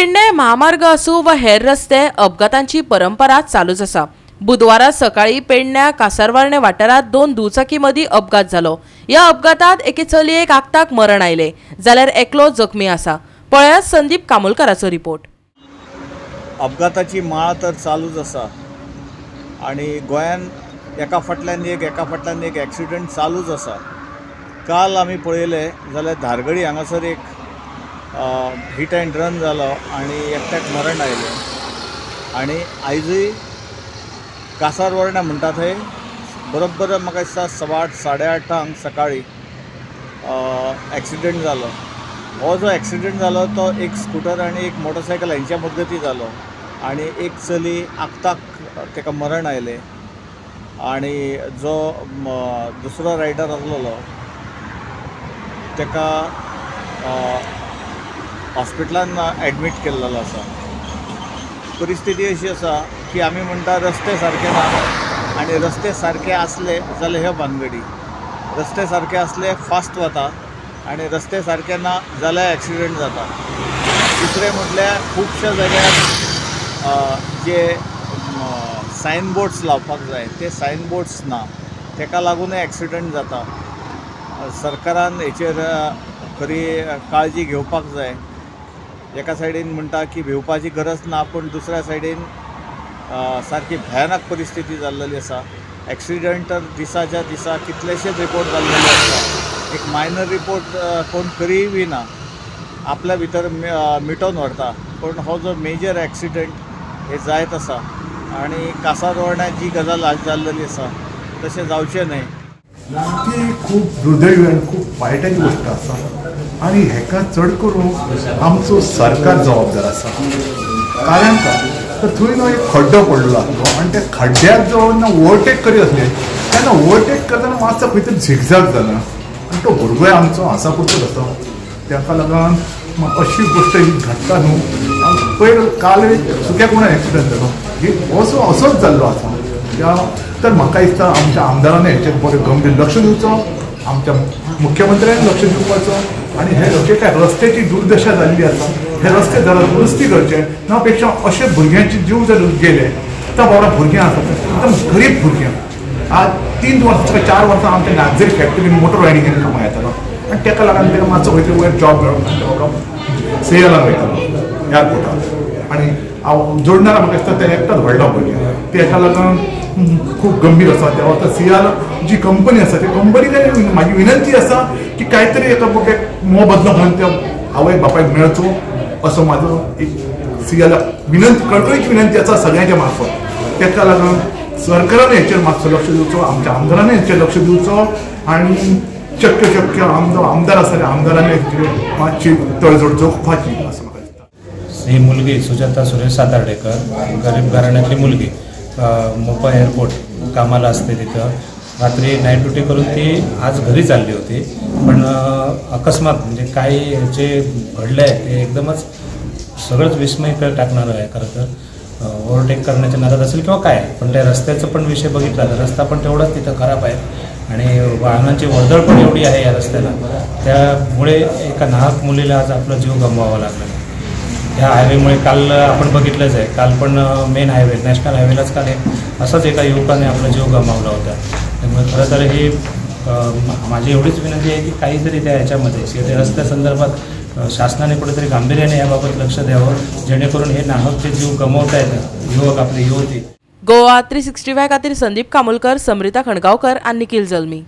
पेडणे महामार्ग आसूं वा हेर रस्ते अपघातांची परंपरा चालूच आसा। बुधवारा सकाळी पेडण्या कासारवार्णे वाठारात दोन दुचाकी मदीं अपघात जालो। या अपघातात एके चलयेक आगताक मरण आयले जाल्यार एकलो जखमी आसा। पळयात संदीप कामोलकराचो रिपोर्ट। अपघाताची माळ तर चालूच आसा आणि गोंयान एका फाटल्यान एक ॲक्सिडेंट चालूच आसा। काल आमी पळयले जाल्यार धारगडी हांगासर एक हिट अँड रन जालो आणि एकट्याक मरण आयलें। आणि आयजूय कासारवार्णे म्हणटा थंय बरोबर म्हाका दिसता 8:15 8:30 सकाळी ॲक्सिडेंट जालो। हो जो ॲक्सिडेंट जालो तो एक स्कूटर आणि एक मोटरसायकल हांच्या मजगती जालो आणि एक चली आगताक तेका मरण आयलें आणि जो दुसरो रायडर आसलेलो तेका हॉस्पिटलान एडमीट केल्लो आसा। परिस्थिती अशी आसा की आमी म्हणटा रस्ते सारके ना आणि रस्ते सारके आसले जाल्यार ह्यो भानगडी। रस्ते सारके आसले फास्ट वता आणि रस्ते सारके ना जाल्यार ॲक्सिडेंट जाता। दुसरें म्हटल्यार खुबश्या जाग्यार जे सायन बोर्ड्स लावपाक जाय ते सायन बोर्ड्स ना, तेका लागूनय ॲक्सिडेंट जाता। सरकारान हेचेर खरी काळजी घेवपाक जाय। एका सायडीन म्हणटा की भिवपाची गरज ना, पण दुसऱ्या सायडीन सारकी भयानक परिस्थिती जाल्लेली आसा। ॲक्सिडेंट तर दिसाच्या दिसा कितलेशेच रिपोर्ट जाल्लेले आसा। एक मायनर रिपोर्ट कोण करीय बी ना, आपल्या भितर मिटोवन व्हरता। पण हो जो मेजर ॲक्सिडेंट हे जायत आसा आणि कासारवार्ण्यात जी गजाल आज जाल्लेली आसा तशें जावचें न्हय। ती खूप दुर्दैवी आणि खूप वायटाची गोष्ट आसा आणि हेका चड करून आमचो सरकार जबाबदार आसा। कारण काय तर थंय न्हू एक खड्डो पडलो आसलो आणि त्या खड्ड्याक जो ओवरटेक करीत आसले तेन्ना ओवरटेक करतना मातसो खंय तरी झिगझॅग जाला आणि तो भुरगोय आमचो आसा पुरतोच आसा। तेका लागून अशी गोष्ट ही घडटा न्हू। पयर काल सुक्या कोणा ॲक्सिडेंट जालो असोच जाल्लो आसा। तर म्हाका दिसता आमच्या आमदारांनी हेचेर बरें गंभीर लक्ष दिवचो, आमच्या मुख्यमंत्र्यांनी लक्ष दिवपाचो आणि हे जे काय रस्त्याची दुर्दशा जाल्ली आसा हे रस्ते जरा दुरुस्ती करचे ना पेक्षा अशे भुरग्यांचे जीव जर गेले तर बाबा भुरग्यां आसा एकदम गरीब भुरग्यां आज 3 वर्सां 4 वर्सां आमच्या नागझरी फॅक्टरीन मोटर वायरिंगेन कामां येतालो आणि तेका लागून तेका मातसो खंय तरी वयर जॉब मेळोन सेयलान वयतालो एअरपोर्टार आणि हांव जोडणारा म्हाका दिसता ते एकटाच व्हडलो भुरग्यां तेका लागून खूप गंभीर आसा। तेव्हा आता सियाल जी कंपनी आसा त्या कंपनीक माझी विनंती आसा की काहीतरी एका बुकेक मोबदलो म्हणून त्या आवय बापायक मेळचो असो म्हाजो एक सियाला विनंती कळकळीची विनंती आसा सगळ्यांच्या मार्फत। तेका लागून सरकारान हेचेर मातसो लक्ष दिवचो, आमच्या आमदारांनी हेचेर लक्ष दिवचो आणि शक्य आमदार आसा त्या आमदारांनी मातशी तळजोड जोखपाची असं म्हाका दिसता। ही मुलगी सुजाता सुरेश सातार्डेकर गरीब घराण्यातली मुलगी मोपा एअरपोर्ट कामाला असते तिथं। रात्री नाईट ड्युटी करून ती आज घरी चालली होती, पण अकस्मात म्हणजे काही जे घडलं आहे ते एकदमच सगळंच विस्मय टाकणारं आहे। खरं तर ओव्हरटेक करण्याच्या नादात असेल किंवा काय, पण त्या रस्त्याचा पण विषय बघितला तर रस्ता पण तेवढाच तिथं खराब आहे आणि वाहनांची वर्दळ पण एवढी आहे या रस्त्याला। त्यामुळे एका नाहक मुलीला आज आपला जीव गमवावा लागला। ह्या हायवेमुळे काल आपण बघितलंच आहे, काल पण मेन हायवे नॅशनल हायवेलाच काल असंच एका युवकाने आपला जीव गमावला होता। त्यामुळे खरं तर हे माझी एवढीच विनंती आहे की काहीतरी त्या ह्याच्यामध्ये त्या रस्त्यासंदर्भात शासनाने कुठेतरी गांभीर्याने याबाबत लक्ष द्यावं, जेणेकरून हे नाहक जे जीव गमावता येतात युवक आपले युवती। गोवा 365 खातीर संदीप कामोलकर, समृता खणगांवकर आणि निखिल जल्मी।